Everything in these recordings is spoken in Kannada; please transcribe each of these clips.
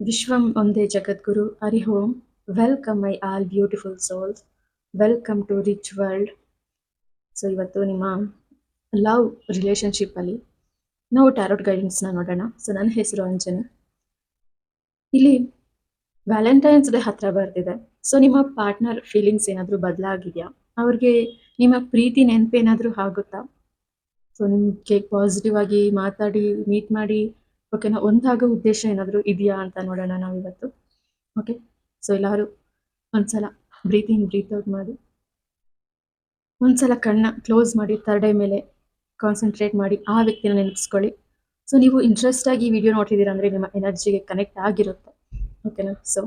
ವಿಶ್ವಂ ಒಂದೇ ಜಗದ್ಗುರು Hari Om. Welcome my all beautiful souls. Welcome to rich world. So ಇವತ್ತು ನಿಮ್ಮ ಲವ್ ರಿಲೇಶನ್ಶಿಪ್ಪಲ್ಲಿ ನಾವು ಟ್ಯಾರೋಟ್ ಗೈಡೆನ್ಸ್ನ ನೋಡೋಣ. ಸೊ ನನ್ನ ಹೆಸರು ಅಂಜನಿ. ಇಲ್ಲಿ ವ್ಯಾಲೆಂಟೈನ್ಸ್ ಡೇ ಹತ್ರ ಬರ್ತಿದೆ. ಸೊ ನಿಮ್ಮ ಪಾರ್ಟ್ನರ್ ಫೀಲಿಂಗ್ಸ್ ಏನಾದರೂ ಬದಲಾಗಿದೆಯಾ? ಅವ್ರಿಗೆ ನಿಮ್ಮ ಪ್ರೀತಿ ನೆನಪೇನಾದರೂ ಆಗುತ್ತಾ? ಸೊ ನಿಮಗೆ ಪಾಸಿಟಿವ್ ಆಗಿ ಮಾತಾಡಿ ಮೀಟ್ ಮಾಡಿ ಓಕೆನಾ ಒಂದಾಗೋ ಉದ್ದೇಶ ಏನಾದರೂ ಇದೆಯಾ ಅಂತ ನೋಡೋಣ ನಾವಿವತ್ತು. ಓಕೆ, ಸೊ ಎಲ್ಲರೂ ಒಂದ್ಸಲ ಬ್ರೀತ್ ಇನ್ ಬ್ರೀತ್ ಔಟ್ ಮಾಡಿ, ಒಂದ್ಸಲ ಕಣ್ಣ ಕ್ಲೋಸ್ ಮಾಡಿ, ಥರ್ಡ್ ಐ ಮೇಲೆ ಕಾನ್ಸಂಟ್ರೇಟ್ ಮಾಡಿ ಆ ವ್ಯಕ್ತಿನ ನೆನಪಿಸ್ಕೊಳ್ಳಿ. ಸೊ ನೀವು ಇಂಟ್ರೆಸ್ಟ್ ಆಗಿ ವಿಡಿಯೋ ನೋಡ್ತಿದ್ದೀರಾ ಅಂದರೆ ನಿಮ್ಮ ಎನರ್ಜಿಗೆ ಕನೆಕ್ಟ್ ಆಗಿರುತ್ತೆ. ಓಕೆನಾ? ಸೊ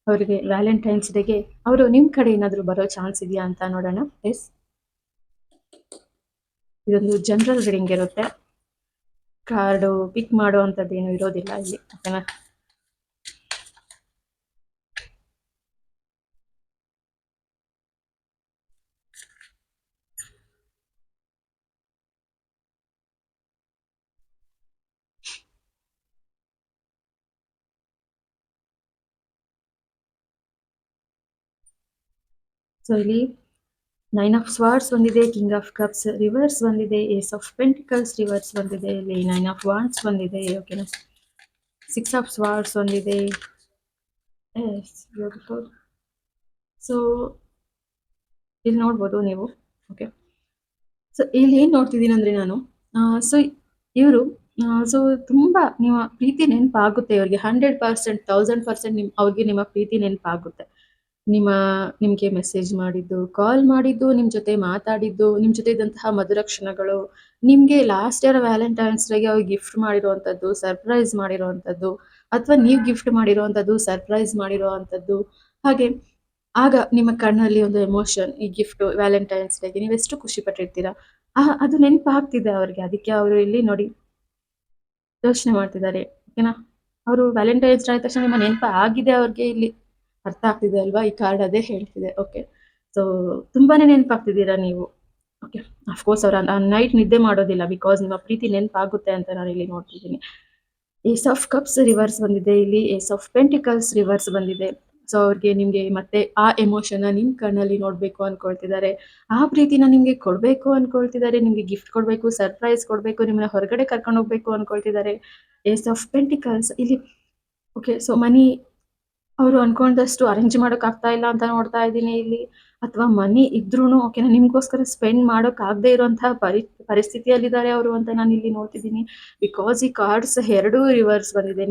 ಅವರಿಗೆ ವ್ಯಾಲೆಂಟೈನ್ಸ್ ಡೇಗೆ ಅವರು ನಿಮ್ಮ ಕಡೆ ಏನಾದರೂ ಬರೋ ಚಾನ್ಸ್ ಇದೆಯಾ ಅಂತ ನೋಡೋಣ. ಎಸ್, ಇದೊಂದು ಜನರಲ್ ರೀಡಿಂಗ್ ಇರುತ್ತೆ. ಕಾರ್ಡು ಪಿಕ್ ಮಾಡೋ ಅಂಥದ್ದೇನು ಇರೋದಿಲ್ಲ ಇಲ್ಲಿ. ಓಕೆನಾ? ಸೊ ಇಲ್ಲಿ 9 ಆಫ್ ಸ್ವಾರ್ಡ್ಸ್ ಬಂದಿದೆ, ಕಿಂಗ್ ಆಫ್ ಕಪ್ಸ್ ರಿವರ್ಸ್ ಬಂದಿದೆ, ಏಸ್ ಆಫ್ ಪೆಂಟಿಕಲ್ಸ್ ರಿವರ್ಸ್ ಬಂದಿದೆ, ಇಲ್ಲಿ 9 ಆಫ್ ವಾಂಡ್ಸ್ ಬಂದಿದೆ. ಓಕೆನಾ? 6 ಆಫ್ ಸ್ವಾರ್ಡ್ಸ್ ಬಂದಿದೆ. S, beautiful. ಸೊ ಇಲ್ಲಿ ನೋಡ್ಬೋದು ನೀವು. ಓಕೆ, ಸೊ ಇಲ್ಲಿ ಏನು ನೋಡ್ತಿದ್ದೀನಿ ಅಂದರೆ ನಾನು, ಸೊ ಇವರು ಸೊ ತುಂಬ ನಿಮ್ಮ ಪ್ರೀತಿ ನೆನಪಾಗುತ್ತೆ ಇವರಿಗೆ. 100%, 1000% ಅವ್ರಿಗೆ ನಿಮ್ಮ ಪ್ರೀತಿ ನೆನಪಾಗುತ್ತೆ. ನಿಮಗೆ ಮೆಸೇಜ್ ಮಾಡಿದ್ದು, ಕಾಲ್ ಮಾಡಿದ್ದು, ನಿಮ್ಮ ಜೊತೆ ಮಾತಾಡಿದ್ದು, ನಿಮ್ಮ ಜೊತೆ ಇದ್ದಂತಹ ಮಧುರ ಕ್ಷಣಗಳು, ನಿಮಗೆ ಲಾಸ್ಟ್ ಇಯರ್ ವ್ಯಾಲೆಂಟೈನ್ಸ್ ಡೇಗೆ ಅವ್ರಿಗೆ ಗಿಫ್ಟ್ ಮಾಡಿರುವಂಥದ್ದು, ಸರ್ಪ್ರೈಸ್ ಮಾಡಿರುವಂಥದ್ದು, ಅಥವಾ ನೀವು ಗಿಫ್ಟ್ ಮಾಡಿರುವಂಥದ್ದು, ಸರ್ಪ್ರೈಸ್ ಮಾಡಿರುವಂಥದ್ದು. ಹಾಗೆ ಆಗ ನಿಮ್ಮ ಕಣ್ಣಲ್ಲಿ ಒಂದು ಎಮೋಷನ್, ಈ ಗಿಫ್ಟ್ ವ್ಯಾಲೆಂಟೈನ್ಸ್ ಡೇಗೆ ನೀವೆಷ್ಟು ಖುಷಿ ಪಟ್ಟಿರ್ತೀರಾ, ಅದು ನೆನಪಾಗ್ತಿದೆ ಅವ್ರಿಗೆ. ಅದಕ್ಕೆ ಅವರು ಇಲ್ಲಿ ನೋಡಿ ಯೋಚನೆ ಮಾಡ್ತಿದ್ದಾರೆ. ಓಕೆನಾ? ಅವರು ವ್ಯಾಲೆಂಟೈನ್ಸ್ ಡೇ ಆದ ತಕ್ಷಣ ನಿಮ್ಮ ನೆನಪು ಆಗಿದೆ ಅವ್ರಿಗೆ. ಇಲ್ಲಿ ಅರ್ಥ ಆಗ್ತಿದೆ ಅಲ್ವಾ? ಈ ಕಾರ್ಡ್ ಅದೇ ಹೇಳ್ತಿದೆ. ಓಕೆ, ಸೊ ತುಂಬಾನೇ ನೆನಪಾಗ್ತಿದ್ದೀರಾ ನೀವು. ಓಕೆ, ಅಫ್ಕೋರ್ಸ್ ಅವ್ರು ನೈಟ್ ನಿದ್ದೆ ಮಾಡೋದಿಲ್ಲ, ಬಿಕಾಸ್ ನಿಮ್ಮ ಪ್ರೀತಿ ನೆನಪಾಗುತ್ತೆ ಅಂತ ನಾನು ಇಲ್ಲಿ ನೋಡ್ತಿದ್ದೀನಿ. ಏಸ್ ಆಫ್ ಕಪ್ಸ್ ರಿವರ್ಸ್ ಬಂದಿದೆ, ಇಲ್ಲಿ ಏಸ್ ಆಫ್ ಪೆಂಟಿಕಲ್ಸ್ ರಿವರ್ಸ್ ಬಂದಿದೆ. ಸೊ ಅವ್ರಿಗೆ ನಿಮಗೆ ಮತ್ತೆ ಆ ಎಮೋಷನ್ನ ನಿಮ್ಮ ಕಣ್ಣಲ್ಲಿ ನೋಡಬೇಕು ಅನ್ಕೊಳ್ತಿದ್ದಾರೆ, ಆ ಪ್ರೀತಿನ ನಿಮಗೆ ಕೊಡಬೇಕು ಅನ್ಕೊಳ್ತಿದ್ದಾರೆ, ನಿಮಗೆ ಗಿಫ್ಟ್ ಕೊಡಬೇಕು, ಸರ್ಪ್ರೈಸ್ ಕೊಡಬೇಕು, ನಿಮ್ಮನ್ನ ಹೊರಗಡೆ ಕರ್ಕೊಂಡು ಹೋಗ್ಬೇಕು ಅನ್ಕೊಳ್ತಿದ್ದಾರೆ. ಏಸ್ ಆಫ್ ಪೆಂಟಿಕಲ್ಸ್ ಇಲ್ಲಿ. ಓಕೆ, ಸೊ ಮನಿ ಅವರು ಅನ್ಕೊಂಡಷ್ಟು ಅರೇಂಜ್ ಮಾಡೋಕ್ಕಾಗ್ತಾ ಇಲ್ಲ ಅಂತ ನೋಡ್ತಾ ಇದ್ದೀನಿ ಇಲ್ಲಿ. ಅಥವಾ ಮನಿ ಇದ್ರೂನು ಓಕೆನಾ ನಿಮಗೋಸ್ಕರ ಸ್ಪೆಂಡ್ ಮಾಡೋಕ್ಕಾಗದೇ ಇರುವಂತಹ ಪರಿಸ್ಥಿತಿಯಲ್ಲಿದ್ದಾರೆ ಅವರು ಅಂತ ನಾನು ಇಲ್ಲಿ ನೋಡ್ತಿದ್ದೀನಿ. ಬಿಕಾಸ್ ಈ ಕಾರ್ಡ್ಸ್ ಎರಡೂ ರಿವರ್ಸ್ ಬಂದಿದೆ.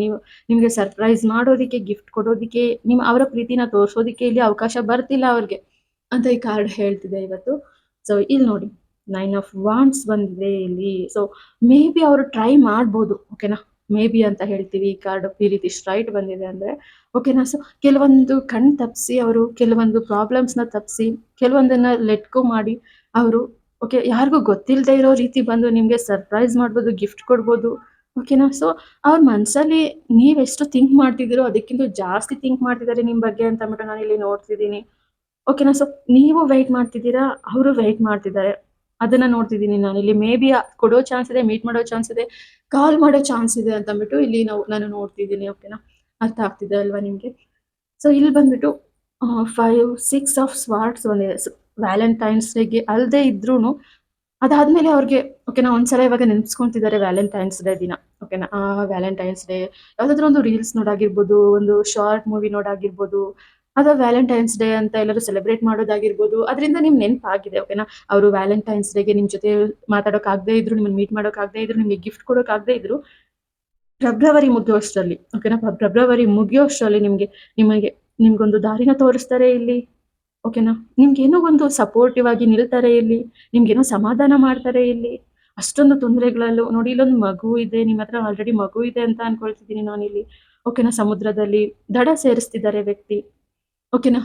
ನಿಮಗೆ ಸರ್ಪ್ರೈಸ್ ಮಾಡೋದಕ್ಕೆ, ಗಿಫ್ಟ್ ಕೊಡೋದಕ್ಕೆ, ಅವರ ಪ್ರೀತಿನ ತೋರಿಸೋದಕ್ಕೆ ಇಲ್ಲಿ ಅವಕಾಶ ಬರ್ತಿಲ್ಲ ಅವ್ರಿಗೆ ಅಂತ ಈ ಕಾರ್ಡ್ ಹೇಳ್ತಿದೆ ಇವತ್ತು. ಸೊ ಇಲ್ಲಿ ನೋಡಿ 9 ಆಫ್ ವಾಂಡ್ಸ್ ಬಂದಿದೆ ಇಲ್ಲಿ. ಸೊ ಮೇ ಬಿ ಅವರು ಟ್ರೈ ಮಾಡ್ಬೋದು. ಓಕೆನಾ? ಮೇ ಬಿ ಅಂತ ಹೇಳ್ತೀವಿ ಈ ಕಾರ್ಡ್ ಈ ರೀತಿ ಸ್ಟ್ರೈಟ್ ಬಂದಿದೆ ಅಂದರೆ. ಓಕೆನಾ? ಸೊ ಕೆಲವೊಂದು ಕಣ್ ತಪ್ಪಿಸಿ ಅವರು ಕೆಲವೊಂದು ಪ್ರಾಬ್ಲಮ್ಸ್ನ ತಪ್ಪಿಸಿ ಕೆಲವೊಂದನ್ನ ಲೆಟ್ ಗೋ ಮಾಡಿ ಅವರು ಓಕೆ ಯಾರಿಗೂ ಗೊತ್ತಿಲ್ಲದೆ ಇರೋ ರೀತಿ ಬಂದು ನಿಮಗೆ ಸರ್ಪ್ರೈಸ್ ಮಾಡ್ಬೋದು, ಗಿಫ್ಟ್ ಕೊಡ್ಬೋದು. ಓಕೆನಾ? ಸೊ ಅವ್ರ ಮನಸ್ಸಲ್ಲಿ ನೀವೆಷ್ಟು ಥಿಂಕ್ ಮಾಡ್ತಿದ್ದೀರೋ ಅದಕ್ಕಿಂತ ಜಾಸ್ತಿ ಥಿಂಕ್ ಮಾಡ್ತಿದ್ದಾರೆ ನಿಮ್ಮ ಬಗ್ಗೆ ಅಂತ ಅಂದ್ಬಿಟ್ಟು ನಾನು ಇಲ್ಲಿ ನೋಡ್ತಿದ್ದೀನಿ. ಓಕೆನಾ? ಸೊ ನೀವು ವೆಯ್ಟ್ ಮಾಡ್ತಿದ್ದೀರಾ, ಅವರು ವೆಯ್ಟ್ ಮಾಡ್ತಿದ್ದಾರೆ, ಅದನ್ನ ನೋಡ್ತಿದ್ದೀನಿ ನಾನಿಲ್ಲಿ. ಮೇ ಬಿ ಕೊಡೋ ಚಾನ್ಸ್ ಇದೆ, ಮೀಟ್ ಮಾಡೋ ಚಾನ್ಸ್ ಇದೆ, ಕಾಲ್ ಮಾಡೋ ಚಾನ್ಸ್ ಇದೆ ಅಂತ ಅಂದ್ಬಿಟ್ಟು ಇಲ್ಲಿ ನಾನು ನೋಡ್ತಿದ್ದೀನಿ. ಓಕೆನಾ? ಅರ್ಥ ಆಗ್ತಿದೆ ಅಲ್ವಾ ನಿಮಗೆ? ಸೊ ಇಲ್ಲಿ ಬಂದ್ಬಿಟ್ಟು 6 ಆಫ್ ಸ್ವಾರ್ಡ್ಸ್ ಬಂದಿದೆ. ವ್ಯಾಲೆಂಟೈನ್ಸ್ ಡೇಗೆ ಅಲ್ಲದೆ ಇದ್ರೂ ಅದಾದ್ಮೇಲೆ ಅವ್ರಿಗೆ ಓಕೆನಾ ಒಂದ್ಸಲ ಇವಾಗ ನೆನ್ಸ್ಕೊಂತಿದ್ದಾರೆ ವ್ಯಾಲೆಂಟೈನ್ಸ್ ಡೇ ದಿನ. ಓಕೆನಾ? ವ್ಯಾಲೆಂಟೈನ್ಸ್ ಡೇ ಯಾವುದಾದ್ರೂ ಒಂದು ರೀಲ್ಸ್ ನೋಡಾಗಿರ್ಬೋದು, ಒಂದು ಶಾರ್ಟ್ ಮೂವಿ ನೋಡಾಗಿರ್ಬೋದು, ಅಥವಾ ವ್ಯಾಲೆಂಟೈನ್ಸ್ ಡೇ ಅಂತ ಎಲ್ಲರೂ ಸೆಲೆಬ್ರೇಟ್ ಮಾಡೋದಾಗಿರ್ಬೋದು, ಅದರಿಂದ ನಿಮ್ಗೆ ನೆನಪಾಗಿದೆ. ಓಕೆನಾ? ಅವರು ವ್ಯಾಲೆಂಟೈನ್ಸ್ ಡೇಗೆ ನಿಮ್ಮ ಜೊತೆ ಮಾತಾಡೋಕ್ಕಾಗದೇ ಇದ್ರು, ನಿಮ್ಮನ್ನು ಮೀಟ್ ಮಾಡೋಕ್ಕಾಗದೇ ಇದ್ರು, ನಿಮಗೆ ಗಿಫ್ಟ್ ಕೊಡೋಕ್ಕಾಗದೇ ಇದ್ರು, ಫೆಬ್ರವರಿ ಮುಗಿಯೋಷ್ಟರಲ್ಲಿ ಓಕೆನಾ? ಫೆಬ್ರವರಿ ಮುಗಿಯೋಷ್ಟರಲ್ಲಿ ನಿಮ್ಗೊಂದು ದಾರಿನ ತೋರಿಸ್ತಾರೆ ಇಲ್ಲಿ. ಓಕೆನಾ? ನಿಮ್ಗೇನೋ ಒಂದು ಸಪೋರ್ಟಿವ್ ಆಗಿ ನಿಲ್ತಾರೆ ಇಲ್ಲಿ, ನಿಮ್ಗೇನೋ ಸಮಾಧಾನ ಮಾಡ್ತಾರೆ ಇಲ್ಲಿ. ಅಷ್ಟೊಂದು ತೊಂದರೆಗಳಲ್ಲೂ ನೋಡಿ, ಇಲ್ಲೊಂದು ಮಗು ಇದೆ, ನಿಮ್ಮ ಹತ್ರ ಆಲ್ರೆಡಿ ಮಗು ಇದೆ ಅಂತ ಅನ್ಕೊಳ್ತಿದ್ದೀನಿ ನಾನಿಲ್ಲಿ. ಓಕೆನಾ? ಸಮುದ್ರದಲ್ಲಿ ದಡ ಸೇರಿಸ್ತಿದ್ದಾರೆ ವ್ಯಕ್ತಿ. ಓಕೆನಾ?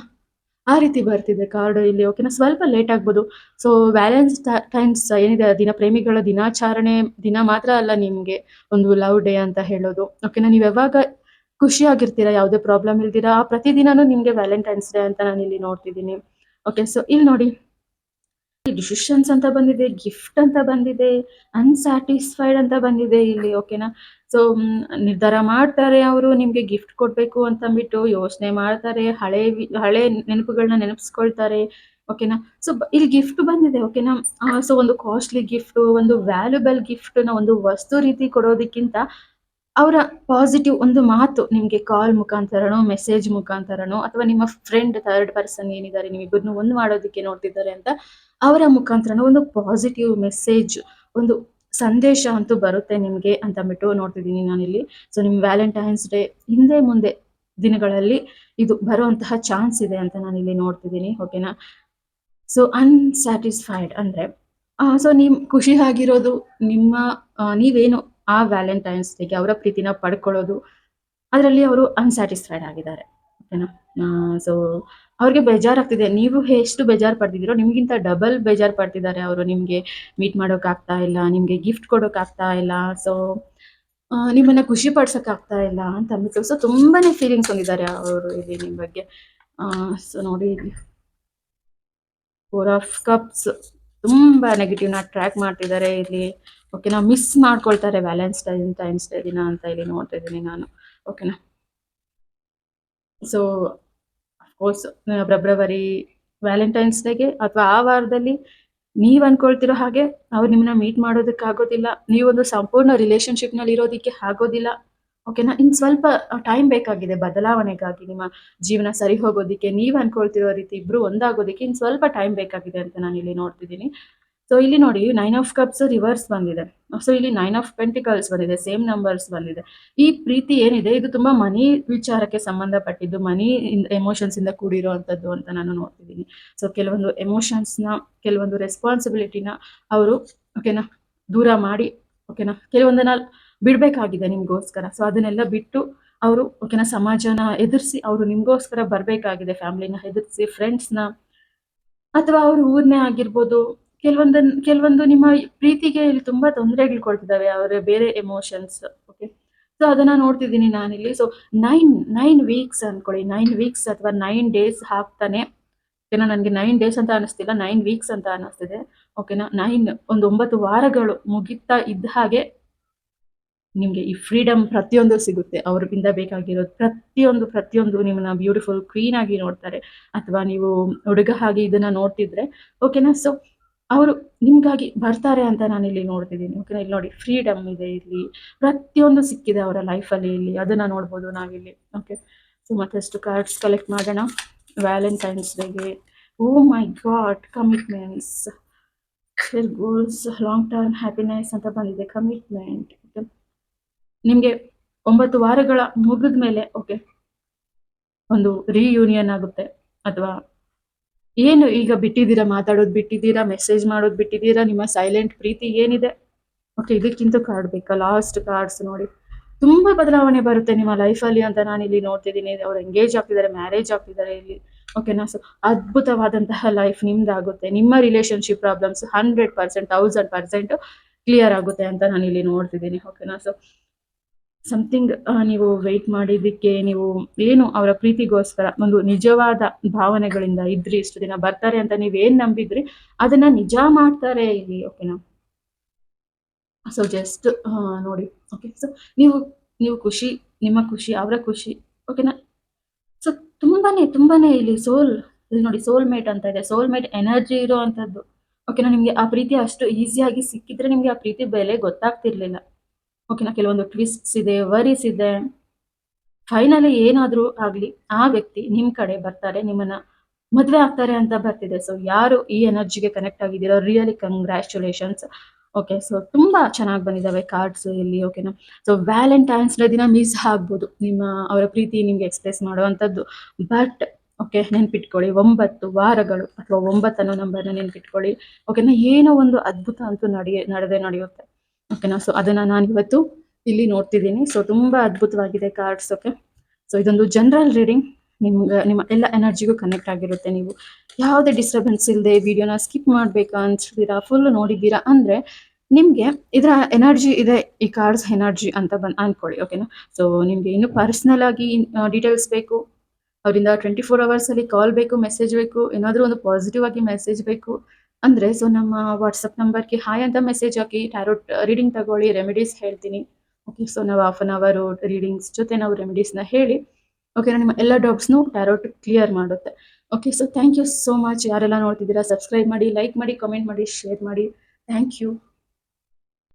ಆ ರೀತಿ ಬರ್ತಿದೆ ಕಾರ್ಡ್ ಇಲ್ಲಿ. ಓಕೆನಾ? ಸ್ವಲ್ಪ ಲೇಟ್ ಆಗ್ಬೋದು. ಸೊ ವ್ಯಾಲೆಂಟೈನ್ಸ್ ಏನಿದೆ ದಿನ, ಪ್ರೇಮಿಗಳ ದಿನಾಚರಣೆ ದಿನ ಮಾತ್ರ ಅಲ್ಲ ನಿಮಗೆ ಒಂದು ಲವ್ ಡೇ ಅಂತ ಹೇಳೋದು. ಓಕೆನಾ? ನೀವು ಯಾವಾಗ ಖುಷಿಯಾಗಿರ್ತೀರಾ, ಯಾವುದೇ ಪ್ರಾಬ್ಲಮ್ ಇಲ್ದಿರಾ, ಆ ಪ್ರತಿದಿನನೂ ನಿಮಗೆ ವ್ಯಾಲೆಂಟೈನ್ಸ್ ಡೇ ಅಂತ ನಾನು ಇಲ್ಲಿ ನೋಡ್ತಿದ್ದೀನಿ. ಓಕೆ, ಸೊ ಇಲ್ಲಿ ನೋಡಿ ಡಿಸಿಷನ್ಸ್ ಅಂತ ಬಂದಿದೆ, ಗಿಫ್ಟ್ ಅಂತ ಬಂದಿದೆ, ಅನ್‌ಸ್ಯಾಟಿಸ್ಫೈಡ್ ಅಂತ ಬಂದಿದೆ ಇಲ್ಲಿ. ಓಕೆನಾ? ಸೊ, ನಿರ್ಧಾರ ಮಾಡ್ತಾರೆ ಅವರು ನಿಮ್ಗೆ ಗಿಫ್ಟ್ ಕೊಡ್ಬೇಕು ಅಂತಂದ್ಬಿಟ್ಟು ಯೋಚನೆ ಮಾಡ್ತಾರೆ. ಹಳೆ ನೆನಪುಗಳನ್ನ ನೆನಪಿಸ್ಕೊಳ್ತಾರೆ. ಓಕೆನಾ? ಸೊ, ಇಲ್ಲಿ ಗಿಫ್ಟ್ ಬಂದಿದೆ. ಓಕೆನಾ? ಸೊ ಒಂದು ಕಾಸ್ಟ್ಲಿ ಗಿಫ್ಟು, ಒಂದು ವ್ಯಾಲ್ಯುಬಲ್ ಗಿಫ್ಟ್‌ನ ಒಂದು ವಸ್ತು ರೀತಿ ಕೊಡೋದಕ್ಕಿಂತ ಅವರ ಪಾಸಿಟಿವ್ ಒಂದು ಮಾತು ನಿಮ್ಗೆ ಕಾಲ್ ಮುಖಾಂತರನೋ, ಮೆಸೇಜ್ ಮುಖಾಂತರನೋ ಅಥವಾ ನಿಮ್ಮ ಫ್ರೆಂಡ್ ಥರ್ಡ್ ಪರ್ಸನ್ ಏನಿದ್ದಾರೆ ನಿಮ್ಮಿಬ್ಬರನ್ನು ಒಂದು ಮಾಡೋದಕ್ಕೆ ನೋಡ್ತಿದ್ದಾರೆ ಅಂತ ಅವರ ಮುಖಾಂತರನೋ ಒಂದು ಪಾಸಿಟಿವ್ ಮೆಸೇಜ್, ಒಂದು ಸಂದೇಶ ಅಂತೂ ಬರುತ್ತೆ ನಿಮ್ಗೆ ಅಂತಂದ್ಬಿಟ್ಟು ನೋಡ್ತಿದ್ದೀನಿ ನಾನಿಲ್ಲಿ. ಸೊ ನಿಮ್ ವ್ಯಾಲೆಂಟೈನ್ಸ್ ಡೇ ಹಿಂದೆ ಮುಂದೆ ದಿನಗಳಲ್ಲಿ ಇದು ಬರುವಂತಹ ಚಾನ್ಸ್ ಇದೆ ಅಂತ ನಾನಿಲ್ಲಿ ನೋಡ್ತಿದ್ದೀನಿ. ಓಕೆನಾ? ಸೊ ಅನ್‌ಸ್ಯಾಟಿಸ್ಫೈಡ್ ಅಂದ್ರೆ ಸೊ ನೀವ್ ಖುಷಿ ಆಗಿರೋದು ನಿಮ್ಮ ನೀವೇನು ಆ ವ್ಯಾಲೆಂಟೈನ್ಸ್ ಡೇಗೆ ಅವರ ಪ್ರೀತಿನ ಪಡ್ಕೊಳ್ಳೋದು, ಅದರಲ್ಲಿ ಅವರು ಅನ್‌ಸ್ಯಾಟಿಸ್ಫೈಡ್ ಆಗಿದ್ದಾರೆ. ಓಕೆನಾ? ಸೊ ಅವ್ರಿಗೆ ಬೇಜಾರಾಗ್ತಿದೆ. ನೀವು ಎಷ್ಟು ಬೇಜಾರು ಪಡ್ತಿದ್ದೀರೋ ನಿಮ್ಗಿಂತ ಡಬಲ್ ಬೇಜಾರು ಪಡ್ತಿದ್ದಾರೆ ಅವರು. ನಿಮ್ಗೆ ಮೀಟ್ ಮಾಡೋಕ್ಕಾಗ್ತಾ ಇಲ್ಲ, ನಿಮ್ಗೆ ಗಿಫ್ಟ್ ಕೊಡೋಕ್ಕಾಗ್ತಾ ಇಲ್ಲ. ಸೊ ನಿಮ್ಮನ್ನ ಖುಷಿ ಪಡ್ಸೋಕ್ಕಾಗ್ತಾ ಇಲ್ಲ ಅಂತ ಅಂದ್ಬಿಟ್ಟು ಸೊ ತುಂಬಾನೇ ಫೀಲಿಂಗ್ಸ್ ಹೊಂದಿದ್ದಾರೆ ಅವರು ಇಲ್ಲಿ ನಿಮ್ ಬಗ್ಗೆ. ಸೊ ನೋಡಿ, ಫೋರ್ ಆಫ್ ಕಪ್ಸ್ ತುಂಬಾ ನೆಗೆಟಿವ್‌ನ ಟ್ರ್ಯಾಕ್ ಮಾಡ್ತಿದ್ದಾರೆ ಇಲ್ಲಿ. ಓಕೆನಾ? ಮಿಸ್ ಮಾಡ್ಕೊಳ್ತಾರೆ ವ್ಯಾಲೆಂಟೈನ್ಸ್ ಡೇ ದಿನ ಅಂತ ಇಲ್ಲಿ ನೋಡ್ತಾ ಇದ್ದೀನಿ ನಾನು. ಓಕೆನಾ? ಸೊ ಅಫ್‌ಕೋರ್ಸ್ ಫೆಬ್ರವರಿ ವ್ಯಾಲೆಂಟೈನ್ಸ್ ಡೇಗೆ ಅಥವಾ ಆ ವಾರದಲ್ಲಿ ನೀವ್ ಅನ್ಕೊಳ್ತಿರೋ ಹಾಗೆ ಅವ್ರು ನಿಮ್ಮನ್ನ ಮೀಟ್ ಮಾಡೋದಕ್ಕಾಗೋದಿಲ್ಲ. ನೀವೊಂದು ಸಂಪೂರ್ಣ ರಿಲೇಶನ್‌ಶಿಪ್‌ನಲ್ಲಿ ಇರೋದಿಕ್ಕೆ ಆಗೋದಿಲ್ಲ. ಓಕೆನಾ? ಇನ್ನು ಸ್ವಲ್ಪ ಟೈಮ್ ಬೇಕಾಗಿದೆ ಬದಲಾವಣೆಗಾಗಿ, ನಿಮ್ಮ ಜೀವನ ಸರಿ ಹೋಗೋದಿಕ್ಕೆ, ನೀವ್ ಅನ್ಕೊಳ್ತಿರೋ ರೀತಿ ಇಬ್ರು ಒಂದಾಗೋದಿಕ್ಕೆ ಇನ್ನು ಸ್ವಲ್ಪ ಟೈಮ್ ಬೇಕಾಗಿದೆ ಅಂತ ನಾನಿಲ್ಲಿ ನೋಡ್ತಿದ್ದೀನಿ. ಸೊ ಇಲ್ಲಿ ನೋಡಿ, 9 ಆಫ್ ಕಪ್ಸ್ ರಿವರ್ಸ್ ಬಂದಿದೆ. ಸೊ ಇಲ್ಲಿ 9 ಆಫ್ ಪೆಂಟಿಕಲ್ಸ್ ಬಂದಿದೆ, ಸೇಮ್ ನಂಬರ್ಸ್ ಬಂದಿದೆ. ಈ ಪ್ರೀತಿ ಏನಿದೆ ಇದು ತುಂಬಾ ಮನಿ ವಿಚಾರಕ್ಕೆ ಸಂಬಂಧಪಟ್ಟಿದ್ದು, ಮನಿ ಎಮೋಷನ್ಸ್ ಇಂದ ಕೂಡಿರುವಂತದ್ದು ಅಂತ ನಾನು ನೋಡ್ತಿದ್ದೀನಿ. ಸೊ ಕೆಲವೊಂದು ಎಮೋಷನ್ಸ್‌ನ, ಕೆಲವೊಂದು ರೆಸ್ಪಾನ್ಸಿಬಿಲಿಟಿನ ಅವರು ಓಕೆನಾ ದೂರ ಮಾಡಿ, ಓಕೆನಾ ಕೆಲವೊಂದನ್ನ ಬಿಡ್ಬೇಕಾಗಿದೆ ನಿಮ್ಗೋಸ್ಕರ. ಸೊ ಅದನ್ನೆಲ್ಲ ಬಿಟ್ಟು ಅವರು ಓಕೆನಾ ಸಮಾಜನ ಎದುರಿಸಿ ಅವರು ನಿಮ್ಗೋಸ್ಕರ ಬರ್ಬೇಕಾಗಿದೆ. ಫ್ಯಾಮಿಲಿನ ಎದುರಿಸಿ, ಫ್ರೆಂಡ್ಸ್‌ನ ಅಥವಾ ಅವ್ರ ಊರ್ನೇ ಆಗಿರ್ಬೋದು. ಕೆಲವೊಂದು ನಿಮ್ಮ ಪ್ರೀತಿಗೆ ಇಲ್ಲಿ ತುಂಬಾ ತೊಂದರೆಗಳು ಕೊಡ್ತಿದ್ದಾವೆ ಅವರ ಬೇರೆ ಎಮೋಷನ್ಸ್. ಓಕೆ. ಸೊ ಅದನ್ನ ನೋಡ್ತಿದ್ದೀನಿ ನಾನಿಲ್ಲಿ. ಸೊ 9 ವೀಕ್ಸ್ ಅನ್ಕೊಳ್ಳಿ. 9 ವೀಕ್ಸ್ ಅಥವಾ 9 ಡೇಸ್ ಹಾಕ್ತಾನೆ. ಓಕೆನಾ? ನನಗೆ 9 ಡೇಸ್ ಅಂತ ಅನಿಸ್ತಿಲ್ಲ, 9 ವೀಕ್ಸ್ ಅಂತ ಅನಿಸ್ತಿದೆ. ಓಕೆನಾ? 9 ಒಂದು 9 ವಾರಗಳು ಮುಗಿತಾ ಇದ್ದ ಹಾಗೆ ನಿಮ್ಗೆ ಈ ಫ್ರೀಡಮ್ ಪ್ರತಿಯೊಂದು ಸಿಗುತ್ತೆ. ಅವ್ರಿಂದ ಬೇಕಾಗಿರೋದು ಪ್ರತಿಯೊಂದು ನಿಮ್ಮನ್ನ ಬ್ಯೂಟಿಫುಲ್ ಕ್ವೀನ್ ಆಗಿ ನೋಡ್ತಾರೆ. ಅಥವಾ ನೀವು ಹುಡುಗ ಹಾಗೆ ಇದನ್ನ ನೋಡ್ತಿದ್ರೆ ಓಕೆನಾ? ಸೊ ಅವರು ನಿಮ್ಗಾಗಿ ಬರ್ತಾರೆ ಅಂತ ನಾನಿಲ್ಲಿ ನೋಡ್ತಿದ್ದೀನಿ. ಓಕೆನಾ? ಇಲ್ಲಿ ನೋಡಿ, ಫ್ರೀಡಮ್ ಇದೆ ಇಲ್ಲಿ. ಪ್ರತಿಯೊಂದು ಸಿಕ್ಕಿದೆ ಅವರ ಲೈಫಲ್ಲಿ ಇಲ್ಲಿ. ಅದನ್ನ ನೋಡ್ಬೋದು ನಾವಿಲ್ಲಿ. ಓಕೆ. ಸೊ ಮತ್ತಷ್ಟು ಕಾರ್ಡ್ಸ್ ಕಲೆಕ್ಟ್ ಮಾಡೋಣ ವ್ಯಾಲೆಂಟೈನ್ಸ್ ಡೇಗೆ. Oh my god! Commitments, goals, long term happiness ಅಂತ ಬಂದಿದೆ. ಕಮಿಟ್ಮೆಂಟ್. ಓಕೆ. ನಿಮ್ಗೆ 9 ವಾರಗಳ ಮುಗಿದ ಮೇಲೆ ಓಕೆ ಒಂದು ರಿಯೂನಿಯನ್ ಆಗುತ್ತೆ. ಅಥವಾ ಏನು ಈಗ ಬಿಟ್ಟಿದ್ದೀರಾ, ಮಾತಾಡೋದು ಬಿಟ್ಟಿದ್ದೀರಾ, ಮೆಸೇಜ್ ಮಾಡೋದು ಬಿಟ್ಟಿದ್ದೀರಾ, ನಿಮ್ಮ ಸೈಲೆಂಟ್ ಪ್ರೀತಿ ಏನಿದೆ ಓಕೆ ಇದಕ್ಕಿಂತ ಕಾರ್ಡ್ ಬೇಕಾ? ಲಾಸ್ಟ್ ಕಾರ್ಡ್ಸ್ ನೋಡಿ. ತುಂಬಾ ಬದಲಾವಣೆ ಬರುತ್ತೆ ನಿಮ್ಮ ಲೈಫಲ್ಲಿ ಅಂತ ನಾನು ಇಲ್ಲಿ ನೋಡ್ತಿದ್ದೀನಿ. ಅವ್ರು ಎಂಗೇಜ್ ಆಗ್ತಿದ್ದಾರೆ, ಮ್ಯಾರೇಜ್ ಆಗ್ತಿದ್ದಾರೆ ಇಲ್ಲಿ. ಓಕೆನಾ? ಸೊ ಅದ್ಭುತವಾದಂತಹ ಲೈಫ್ ನಿಮ್ದಾಗುತ್ತೆ. ನಿಮ್ಮ ರಿಲೇಶನ್ಶಿಪ್ ಪ್ರಾಬ್ಲಮ್ಸ್ 100%, 1000% ಕ್ಲಿಯರ್ ಆಗುತ್ತೆ ಅಂತ ನಾನು ಇಲ್ಲಿ ನೋಡ್ತಿದ್ದೀನಿ. ಓಕೆನಾ? ಸೊ ಸಮಥಿಂಗ್ ನೀವು ವೆಯ್ಟ್ ಮಾಡಿದ್ದಕ್ಕೆ, ನೀವು ಏನು ಅವರ ಪ್ರೀತಿಗೋಸ್ಕರ ಒಂದು ನಿಜವಾದ ಭಾವನೆಗಳಿಂದ ಇದ್ರಿ, ಇಷ್ಟು ದಿನ ಬರ್ತಾರೆ ಅಂತ ನೀವೇನ್ ನಂಬಿದ್ರಿ ಅದನ್ನ ನಿಜ ಮಾಡ್ತಾರೆ ಇಲ್ಲಿ. ಓಕೆನಾ? ಸೊ ಜಸ್ಟ್ ನೋಡಿ. ಓಕೆ. ಸೊ ನೀವು ನೀವು ಖುಷಿ, ನಿಮ್ಮ ಖುಷಿ, ಅವರ ಖುಷಿ. ಓಕೆನಾ? ಸೊ ತುಂಬಾನೇ ಇಲ್ಲಿ ಇಲ್ಲಿ ನೋಡಿ, ಸೋಲ್ಮೇಟ್ ಅಂತ ಇದೆ. ಸೋಲ್ಮೇಟ್ ಎನರ್ಜಿ ಇರೋ ಅಂತದ್ದು. ಓಕೆನಾ? ನಿಮ್ಗೆ ಆ ಪ್ರೀತಿ ಅಷ್ಟು ಈಸಿಯಾಗಿ ಸಿಕ್ಕಿದ್ರೆ ನಿಮ್ಗೆ ಆ ಪ್ರೀತಿ ಬೆಲೆ ಗೊತ್ತಾಗ್ತಿರ್ಲಿಲ್ಲ. ಓಕೆನಾ? ಕೆಲವೊಂದು ಟ್ವಿಸ್ಟ್ಸ್ ಇದೆ, ವರೀಸ್ ಇದೆ. ಫೈನಲಿ ಏನಾದ್ರೂ ಆಗ್ಲಿ ಆ ವ್ಯಕ್ತಿ ನಿಮ್ ಕಡೆ ಬರ್ತಾರೆ, ನಿಮ್ಮನ್ನ ಮದ್ವೆ ಆಗ್ತಾರೆ ಅಂತ ಬರ್ತಿದೆ. ಸೊ ಯಾರು ಈ ಎನರ್ಜಿಗೆ ಕನೆಕ್ಟ್ ಆಗಿದ್ದೀರೋ ರಿಯಲಿ ಕಂಗ್ರ್ಯಾಚುಲೇಷನ್ಸ್. ಓಕೆ. ಸೊ ತುಂಬಾ ಚೆನ್ನಾಗಿ ಬಂದಿದ್ದಾವೆ ಕಾರ್ಡ್ಸ್ ಇಲ್ಲಿ. ಓಕೆನಾ? ಸೊ ವ್ಯಾಲೆಂಟೈನ್ಸ್ ಡೇ ದಿನ ಮಿಸ್ ಆಗ್ಬೋದು ನಿಮ್ಮ ಅವರ ಪ್ರೀತಿ ನಿಮ್ಗೆ ಎಕ್ಸ್‌ಪ್ರೆಸ್ ಮಾಡುವಂತದ್ದು. ಬಟ್ ಓಕೆ, ನೆನ್ಪಿಟ್ಕೊಳ್ಳಿ 9 ವಾರಗಳು ಅಥವಾ 9 ಅನ್ನೋ ನಂಬರ್‌ನ ನೆನ್ಪಿಟ್ಕೊಳ್ಳಿ. ಓಕೆನಾ? ಏನೋ ಒಂದು ಅದ್ಭುತ ಅಂತೂ ನಡೆಯುತ್ತೆ. ಓಕೆನಾ? ಸೊ ಅದನ್ನ ನಾನಿವತ್ತು ಇಲ್ಲಿ ನೋಡ್ತಿದ್ದೀನಿ. ಸೊ ತುಂಬಾ ಅದ್ಭುತವಾಗಿದೆ ಕಾರ್ಡ್ಸ್. ಓಕೆ. ಸೊ ಇದೊಂದು ಜನರಲ್ ರೀಡಿಂಗ್. ನಿಮ್ಮ ಎಲ್ಲ ಎನರ್ಜಿಗೂ ಕನೆಕ್ಟ್ ಆಗಿರುತ್ತೆ. ನೀವು ಯಾವುದೇ ಡಿಸ್ಟರ್ಬೆನ್ಸ್ ಇಲ್ಲದೆ ವಿಡಿಯೋನ ಸ್ಕಿಪ್ ಮಾಡ್ಬೇಕಾ ಅನ್ಸ್ತೀರಾ, ಫುಲ್ ನೋಡಿದ್ದೀರಾ ಅಂದ್ರೆ ನಿಮ್ಗೆ ಇದರ ಎನರ್ಜಿ ಇದೆ, ಈ ಕಾರ್ಡ್ಸ್ ಎನರ್ಜಿ ಅಂತ ಅನ್ಕೊಳ್ಳಿ. ಓಕೆನಾ? ಸೊ ನಿಮ್ಗೆ ಇನ್ನು ಪರ್ಸನಲ್ ಆಗಿ ಡೀಟೇಲ್ಸ್ ಬೇಕು, ಅವರಿಂದ 24 ಅವರ್ಸ್ ಅಲ್ಲಿ ಕಾಲ್ ಬೇಕು, ಮೆಸೇಜ್ ಬೇಕು, ಏನಾದ್ರೂ ಒಂದು ಪಾಸಿಟಿವ್ ಆಗಿ ಮೆಸೇಜ್ ಬೇಕು, ಅಂದರೆ ಸೊ ನಮ್ಮ ವಾಟ್ಸಪ್ ನಂಬರ್ಗೆ ಹಾಯ್ ಅಂತ ಮೆಸೇಜ್ ಹಾಕಿ ಟ್ಯಾರೋಟ್ ರೀಡಿಂಗ್ ತಗೊಳ್ಳಿ, ರೆಮಿಡೀಸ್ ಹೇಳ್ತೀನಿ. ಓಕೆ, ಸೊ ನಾವು ಹಾಫ್ ಅನ್ ಅವರು ರೀಡಿಂಗ್ಸ್ ಜೊತೆ ನಾವು ರೆಮಿಡೀಸ್ನ ಹೇಳಿ ಓಕೆ ನಿಮ್ಮ ಎಲ್ಲ ಡೌಟ್ಸ್ನು ಟ್ಯಾರೋಟ್ ಕ್ಲಿಯರ್ ಮಾಡುತ್ತೆ. Okay, so thank you so much. ಯಾರೆಲ್ಲ ನೋಡ್ತಿದ್ದೀರಾ ಸಬ್ಸ್ಕ್ರೈಬ್ ಮಾಡಿ, ಲೈಕ್ ಮಾಡಿ, ಕಮೆಂಟ್ ಮಾಡಿ, ಶೇರ್ ಮಾಡಿ. Thank you.